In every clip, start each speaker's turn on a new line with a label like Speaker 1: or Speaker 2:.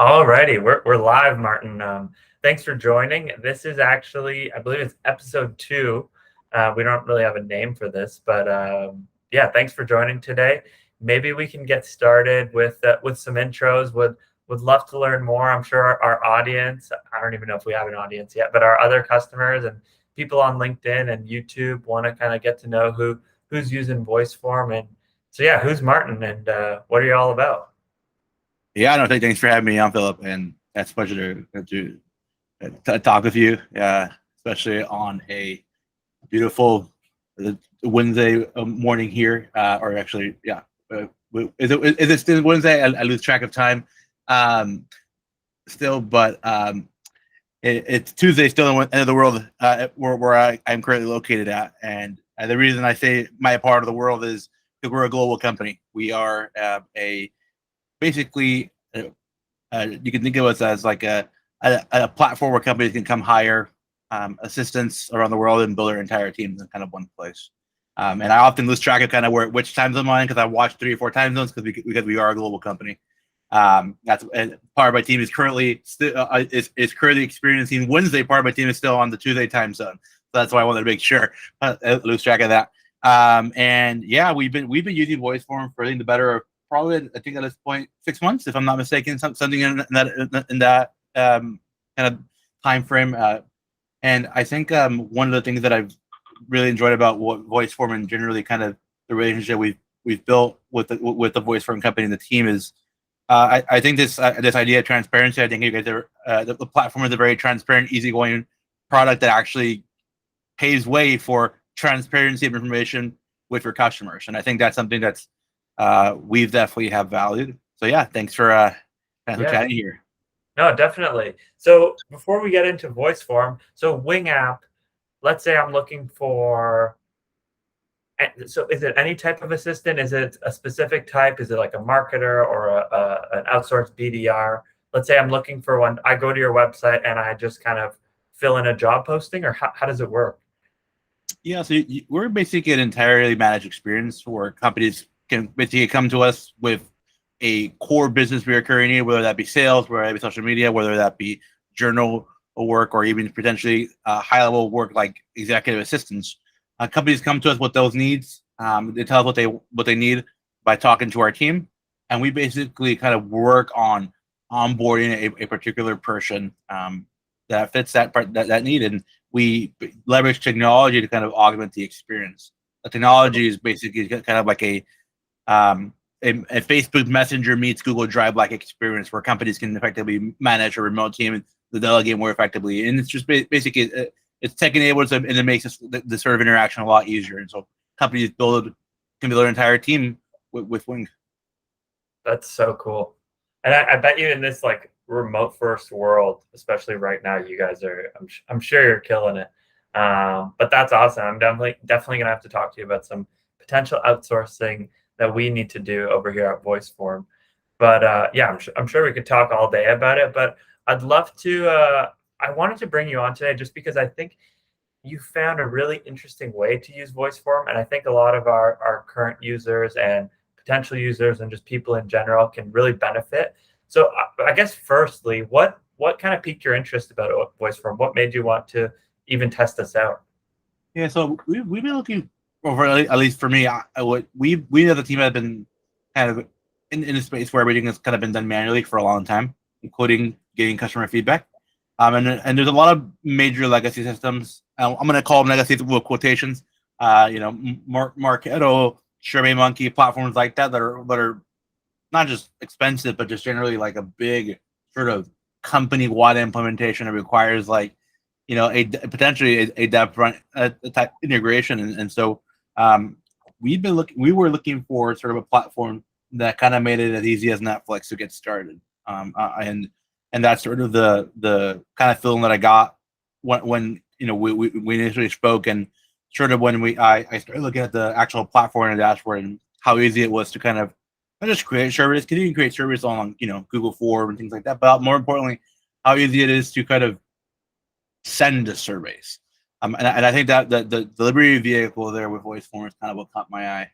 Speaker 1: Alrighty, we're live, Martin. Thanks for joining. This is actually, I believe it's episode 2. We don't really have a name for this, but yeah, thanks for joining today. Maybe we can get started with some intros. Would love to learn more. I'm sure our audience, I don't even know if we have an audience yet, but our other customers and people on LinkedIn and YouTube want to kind of get to know who's using Voiceform. And so yeah, who's Martin and what are you all about?
Speaker 2: Yeah, no, thanks for having me on, Phillip, and it's a pleasure to talk with you, especially on a beautiful Wednesday morning here, or actually, yeah. Is it still Wednesday? I lose track of time, still, but it's Tuesday, still in the end of the world, where I'm currently located at, and the reason I say my part of the world is because we're a global company. We are basically, you can think of us as like a platform where companies can come hire assistants around the world and build their entire teams in kind of one place. And I often lose track of kind of which time zone I'm in because I watch 3 or 4 time zones because we are a global company. That's part of my team is currently is currently experiencing Wednesday. Part of my team is still on the Tuesday time zone, so that's why I wanted to make sure I lose track of that. And yeah, we've been using Voiceform for I think the better of probably, I think at this point 6 months, if I'm not mistaken, something in that kind of time frame. And I think one of the things that I've really enjoyed about what Voiceform and generally kind of the relationship we've built with the Voiceform company and the team is I think this idea of transparency. I think you guys are the platform is a very transparent, easygoing product that actually paves way for transparency of information with your customers, and I think that's something that's we've definitely have valued. So yeah, thanks for chatting here.
Speaker 1: No, definitely. So before we get into Voiceform, so Wing app, let's say I'm looking for, so is it any type of assistant? Is it a specific type? Is it like a marketer or an outsourced BDR? Let's say I'm looking for one. I go to your website and I just kind of fill in a job posting, or how does it work?
Speaker 2: Yeah, so we're basically an entirely managed experience where companies can basically come to us with a core business recurring need, whether that be sales, whether that be social media, whether that be journal work, or even potentially high level work like executive assistants. Companies come to us with those needs. They tell us what they need by talking to our team, and we basically kind of work on onboarding a particular person that fits that need, and we leverage technology to kind of augment the experience. The technology is basically kind of like a Facebook Messenger meets Google Drive like experience where companies can effectively manage a remote team and delegate more effectively. And it's just basically it's tech enabled, and it makes the sort of interaction a lot easier. And so companies can build an entire team with Wing.
Speaker 1: That's so cool. And I bet you in this like remote first world, especially right now, you guys are, I'm sure you're killing it. But that's awesome. I'm definitely gonna have to talk to you about some potential outsourcing that we need to do over here at Voiceform. But yeah, I'm sure we could talk all day about it. But I'd love to. I wanted to bring you on today just because I think you found a really interesting way to use Voiceform, and I think a lot of our current users and potential users and just people in general can really benefit. So I guess firstly, what kind of piqued your interest about Voiceform? What made you want to even test this out?
Speaker 2: Yeah, so we've been looking over, at least for me, we as a team have been kind of in a space where everything has kind of been done manually for a long time, including getting customer feedback. And there's a lot of major legacy systems. I'm going to call them legacy with quotations. Marketo, SurveyMonkey, platforms like that are not just expensive, but just generally like a big sort of company-wide implementation. It requires like potentially a dev front type integration, and so we were looking for sort of a platform that kind of made it as easy as Netflix to get started, and that's sort of the kind of feeling that I got when we initially spoke, and sort of when I started looking at the actual platform and dashboard and how easy it was to kind of not just create service, because you can create service on Google Form and things like that, but more importantly, how easy it is to kind of send the surveys. And I think that the delivery vehicle there with Voiceform is kind of what caught my eye.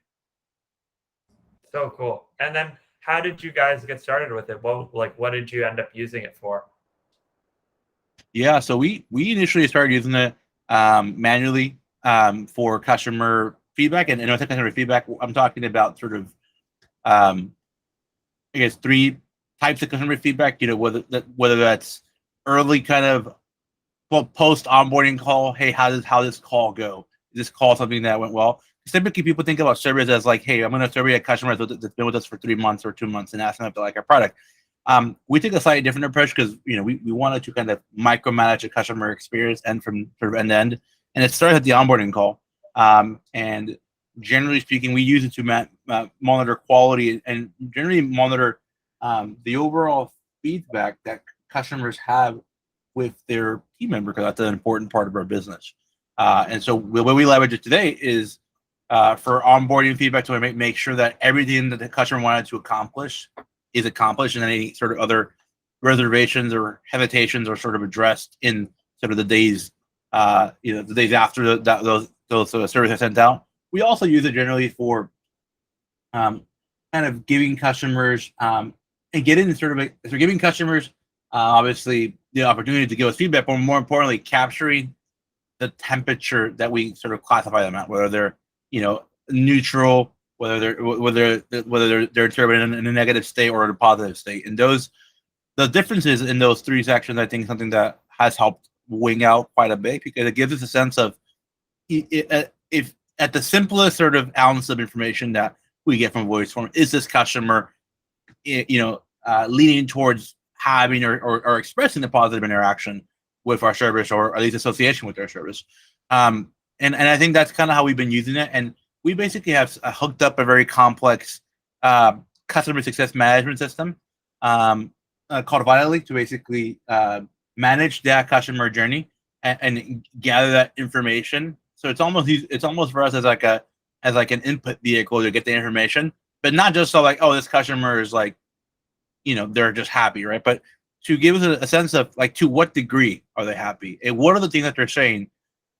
Speaker 1: So cool. And then how did you guys get started with it? What did you end up using it for?
Speaker 2: Yeah, so we initially started using it manually for customer feedback, and when I say customer feedback, I'm talking about sort of I guess three types of customer feedback. Whether that's early kind of post onboarding call. Hey, how this call go? Is this call something that went well? Typically, people think about surveys as like, hey, I'm going to survey a customer that's been with us for 3 months or 2 months and ask them if they like our product. We took a slightly different approach because we wanted to kind of micromanage a customer experience and from sort of end to end, and it started at the onboarding call. And generally speaking, we use it to monitor quality and generally monitor the overall feedback that customers have with their team member, because that's an important part of our business. And so the way we leverage it today is for onboarding feedback to make sure that everything that the customer wanted to accomplish is accomplished, and any sort of other reservations or hesitations are sort of addressed in sort of the days, the days after those surveys are sent out. We also use it generally for kind of giving customers and getting sort of so giving customers obviously the opportunity to give us feedback, but more importantly, capturing the temperature that we sort of classify them at, whether they're neutral, whether they're interpreted in a negative state or in a positive state. And the differences in those three sections, I think, is something that has helped wing out quite a bit, because it gives us a sense of if at the simplest sort of ounce of information that we get from Voiceform, is this customer leaning towards having or expressing a positive interaction with our service, or at least association with our service. And I think that's kind of how we've been using it. And we basically have hooked up a very complex customer success management system called Vitally to basically manage that customer journey and gather that information. So it's almost for us as like an input vehicle to get the information, but not just so like, oh, this customer is like, they're just happy, right? But to give us a sense of like, to what degree are they happy, and what are the things that they're saying,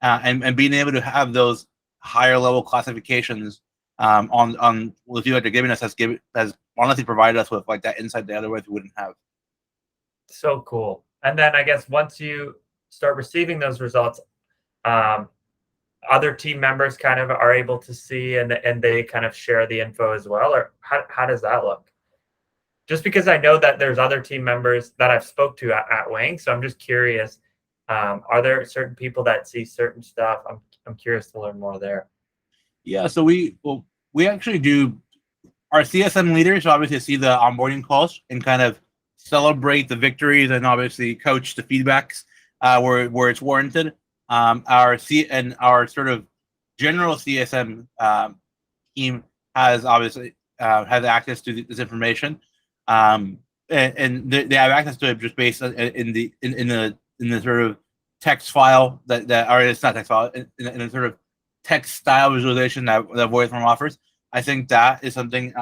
Speaker 2: and being able to have those higher level classifications on the feedback they're giving us has honestly provided us with like that insight that otherwise we wouldn't have.
Speaker 1: So cool. And then I guess once you start receiving those results, other team members kind of are able to see and they kind of share the info as well, or how does that look? Just because I know that there's other team members that I've spoke to at Wing, so I'm just curious. Are there certain people that see certain stuff? I'm curious to learn more there.
Speaker 2: Yeah, so we actually do. Our CSM leaders obviously see the onboarding calls and kind of celebrate the victories and obviously coach the feedbacks where it's warranted. Our sort of general CSM team has obviously has access to this information, and they have access to it just based in the sort of text file that or it's not text file in a sort of text style visualization that Voiceform offers. I think that is something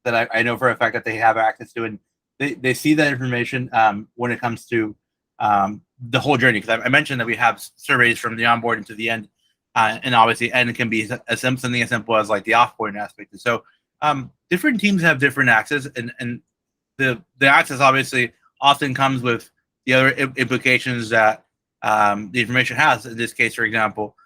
Speaker 2: that I know for a fact that they have access to, and they see that information when it comes to the whole journey. Because I mentioned that we have surveys from the onboarding to the end, and obviously end can be something as simple as like the offboarding aspect. And so different teams have different access, and the access obviously often comes with the other implications that the information has. In this case, for example,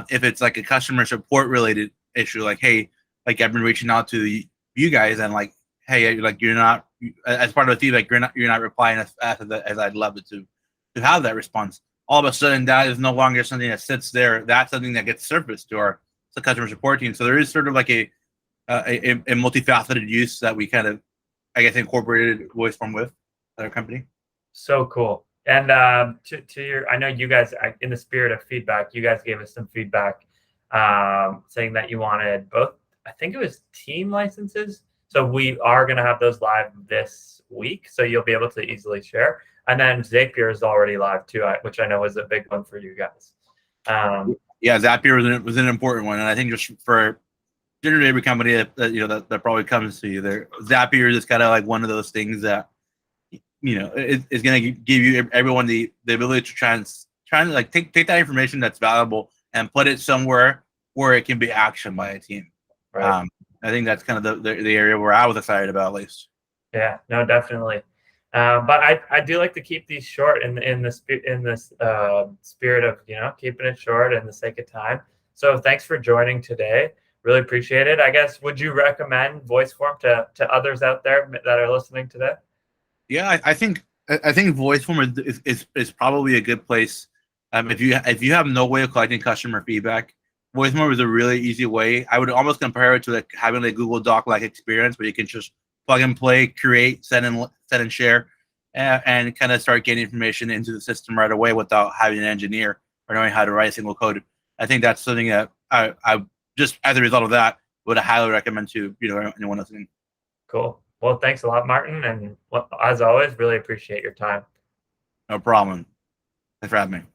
Speaker 2: if it's like a customer support related issue, like, hey, like I've been reaching out to you guys and like, hey, like you're not, as part of the feedback, you're not replying as fast as I'd love it to have that response. All of a sudden, that is no longer something that sits there. That's something that gets surfaced to our customer support team. So there is sort of like a multifaceted use that we kind of, I guess, incorporated Voiceform with our company.
Speaker 1: So cool. And to your, I know you guys, in the spirit of feedback, you guys gave us some feedback saying that you wanted both, I think it was team licenses. So we are going to have those live this week. So you'll be able to easily share. And then Zapier is already live too, which I know is a big one for you guys.
Speaker 2: Yeah, Zapier was an important one. And I think just for generally every company that probably comes to you there, Zapier is kind of like one of those things that is going to give everyone the ability to try and like take that information that's valuable and put it somewhere where it can be actioned by a team.
Speaker 1: Right.
Speaker 2: I think that's kind of the area where I was excited about, at least.
Speaker 1: Yeah, no, definitely. But I do like to keep these short in this spirit of keeping it short and the sake of time. So thanks for joining today. Really appreciate it. I guess would you recommend Voiceform to others out there that are listening today?
Speaker 2: Yeah, I think Voiceform is probably a good place. If you have no way of collecting customer feedback, Voiceform is a really easy way. I would almost compare it to like having a Google Doc like experience where you can just plug and play, create, send and share, and kind of start getting information into the system right away without having an engineer or knowing how to write a single code. I think that's something that I just as a result of that would highly recommend to anyone listening.
Speaker 1: Cool. Well, thanks a lot, Martin, and as always, really appreciate your time.
Speaker 2: No problem. Thanks for having me.